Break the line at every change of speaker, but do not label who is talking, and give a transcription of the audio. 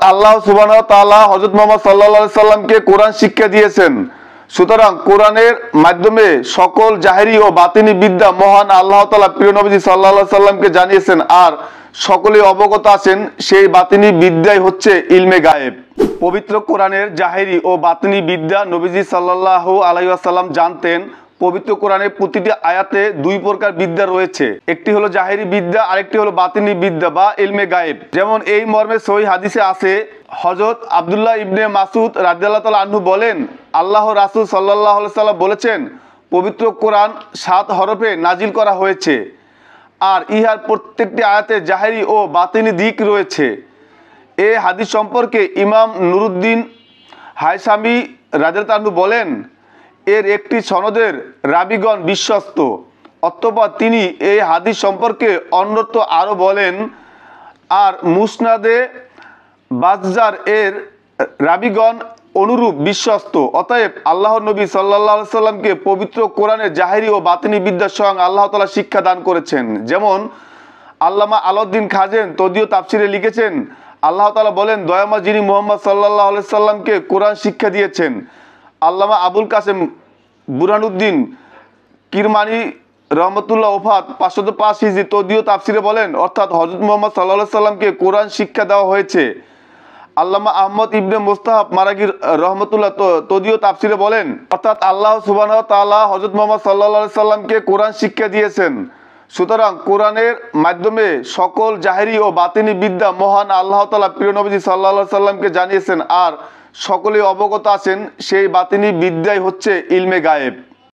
আল্লাহ সুবহানাহু ওয়া তাআলা হযরত মুহাম্মদ সাল্লাল্লাহু আলাইহি সাল্লামকে কোরআন শিক্ষা দিয়েছেন। সুতরাং কোরআনের মাধ্যমে সকল জাহেরি ও বাতিনি বিদ্যা মহান আল্লাহ তাআলা প্রিয় নবী সাল্লাল্লাহু আলাইহি সাল্লামকে জানিয়েছেন, আর সকলেই অবগত আছেন সেই বাতিনি বিদ্যাই হচ্ছে ইলমে গায়েব। পবিত্র কোরআনের জাহেরি ও বাতিনি বিদ্যা নবীজি সাল্লাল্লাহু আলাইহি ওয়াসাল্লাম জানতেন। পবিত্র কোরআনের প্রতিটি আয়াতে দুই প্রকার বিদ্যা রয়েছে, একটি হলো জাহেরি বিদ্যা, আরেকটি হলো বাতিনি বিদ্যা বা ইলমে গায়েব। যেমন এই মর্মে সহিহ হাদিসে আছে, হযরত আব্দুল্লাহ ইবনে মাসউদ রাদিয়াল্লাহু তাআলা আনহু বলেন, আল্লাহ রাসূল সাল্লাল্লাহু আলাইহি সাল্লাম বলেছেন, পবিত্র কোরআন 7 হরফে নাজিল করা হয়েছে, আর ইহার প্রত্যেকটি আয়াতে জাহেরি ও বাতিনি দিক রয়েছে। এই হাদিস সম্পর্কে ইমাম নুরুদ্দিন হায়সামি রাদিয়াল্লাহু আনহু বলেন, এর একটি সনদের রাবীগণ বিশ্বস্ত। অতঃপর তিনি এই হাদিস সম্পর্কে অন্যত্র আরও বলেন, আর মুসনাদে বাজ্জার এর রাবীগণ অনুরূপ বিশ্বস্ত। অতএব আল্লাহর নবী সাল্লাল্লাহু আলাইহি সাল্লামকে পবিত্র কোরআনের জাহেরি ও বাতিনি বিদ্যা স্বয়ং আল্লাহ তাআলা শিক্ষা দান করেছেন। যেমন আল্লামা আলাউদ্দিন খাজেন তদীয় তাফসিরে লিখেছেন, আল্লাহ তাআলা বলেন, দয়াময় যিনি মুহাম্মদ সাল্লাল্লাহু আলাইহি সাল্লামকে কোরআন শিক্ষা দিয়েছেন। আল্লামা আবুল কাসেম বুরহানুদ্দিন কিরমানি রহমতুল্লাহ ওফাত 505 হিজরি তদীয় তাফসিরে বলেন, অর্থাৎ হযরত মুহাম্মদ সাল্লাল্লাহু আলাইহি সাল্লামকে কোরআন শিক্ষা দেওয়া হয়েছে। আল্লামা আহমদ ইবনে মুস্তাহাব মারাগির রহমতুল্লাহ তদীয় তাফসিরে বলেন, অর্থাৎ আল্লাহ সুবহানাহু ওয়া তাআলা হযরত মুহাম্মদ সাল্লাল্লাহু আলাইহি সাল্লামকে কোরআন শিক্ষা দিয়েছেন। সুতরাং কোরআনের মাধ্যমে সকল জাহেরি ও বাতিনি বিদ্যা মহান আল্লাহ তাআলা প্রিয় নবী সাল্লাল্লাহু আলাইহি সাল্লামকে জানিয়েছেন, আর সকলেই অবগত আছেন সেই বাতিনি বিদ্যাই হচ্ছে ইলমে গায়েব।